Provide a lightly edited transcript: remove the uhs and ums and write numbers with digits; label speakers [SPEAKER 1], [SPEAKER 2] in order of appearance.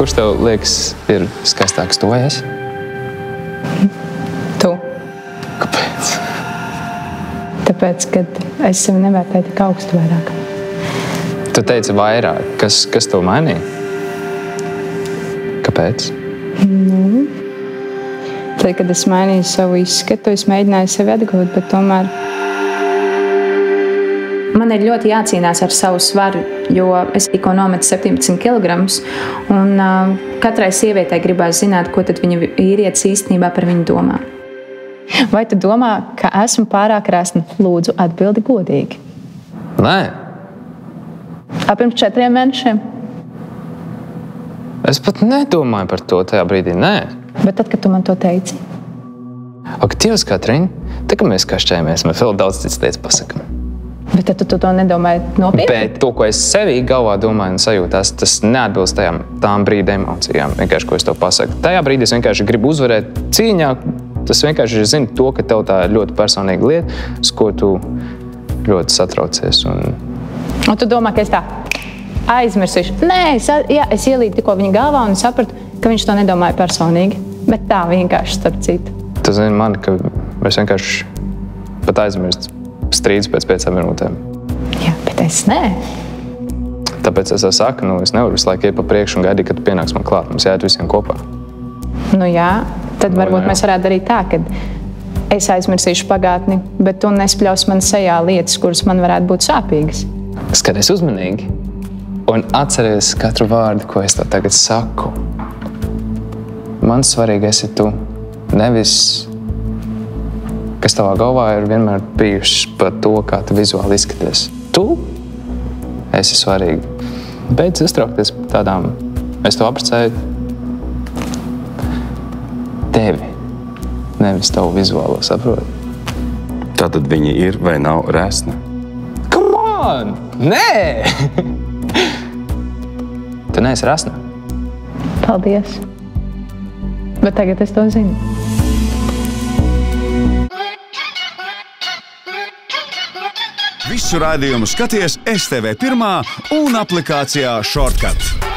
[SPEAKER 1] Kurš tev liekas ir skaistāks, tu vai es?
[SPEAKER 2] Tu.
[SPEAKER 1] Kāpēc?
[SPEAKER 2] Tāpēc, kad es sevi nevērtēju tik augstu vairāk.
[SPEAKER 1] Tu teici vairāk. Kas to mainīja? Kāpēc?
[SPEAKER 2] Tad, kad es mainīju savu izskatu, es mēģināju sevi atgūt, bet tomēr man ir ļoti jācīnās ar savu svaru, jo es tikko nometu 17 kg, un katrai sievietei gribās zināt, ko tad viņa vīrietis īstenībā par viņu domā. Vai tu domā, ka esmu pārāk resna? Lūdzu, atbildi godīgi.
[SPEAKER 1] Nē.
[SPEAKER 2] Pirms 4 mēnešiem?
[SPEAKER 1] Es pat nedomāju par to tajā brīdī, nē.
[SPEAKER 2] Bet tad, kad tu man to teici?
[SPEAKER 1] Ak, Dievs, Katrīna, tā kā mēs kašķējamies, mēs vēl daudz cits lietas pasakam.
[SPEAKER 2] Bet tad tu to nedomāji nopietni?
[SPEAKER 1] Bet to, ko es sevī galvā domāju un sajūtās, tas neatbilst tām brīda emocijām, vienkārši, ko es to pasaku. Tajā brīdī es vienkārši gribu uzvarēt cīņā. Tas vienkārši ir zini to, ka tev tā ir ļoti personīga lieta, uz ko tu ļoti satraucies.
[SPEAKER 2] Un tu domā, ka es tā aizmirsīšu? Nē, es ielīdu tikko viņa galvā un sapratu, ka viņš to nedomāja personīgi. Bet tā vienkārši starp citu.
[SPEAKER 1] Tu zini mani, ka es vienkārši pat aizmirstu strīdus pēc 5 minūtēm.
[SPEAKER 2] Jā, bet es nē.
[SPEAKER 1] Tāpēc es saku, es nevaru visu laiku iet pa priekšu un gaidīt, kad tu pienāks man klāt. Mums jāiet visiem kopā.
[SPEAKER 2] Nu jā, tad varbūt mēs varētu darīt tā, ka es aizmirsīšu pagātni, bet tu nespļaus man sejā lietas, kuras man varētu būt sāpīgas.
[SPEAKER 1] Skaties uzmanīgi un atceries katru vārdu, ko es tev tagad saku. Man svarīgais ir tu, nevis kas tavā galvā ir vienmēr bijušas par to, kā tu vizuāli izskaties. Tu esi svarīgi. Beidz uztraukties par tādām. Es to apprecēju tevi, nevis tavu vizuālo, saproti.
[SPEAKER 3] Tātad viņa ir vai nav resna?
[SPEAKER 1] Come on! Nē! Tu neesi resna.
[SPEAKER 2] Paldies. Bet tagad es to zinu.
[SPEAKER 4] Visu raidījumu skaties STV1 un aplikācijā Shortcut.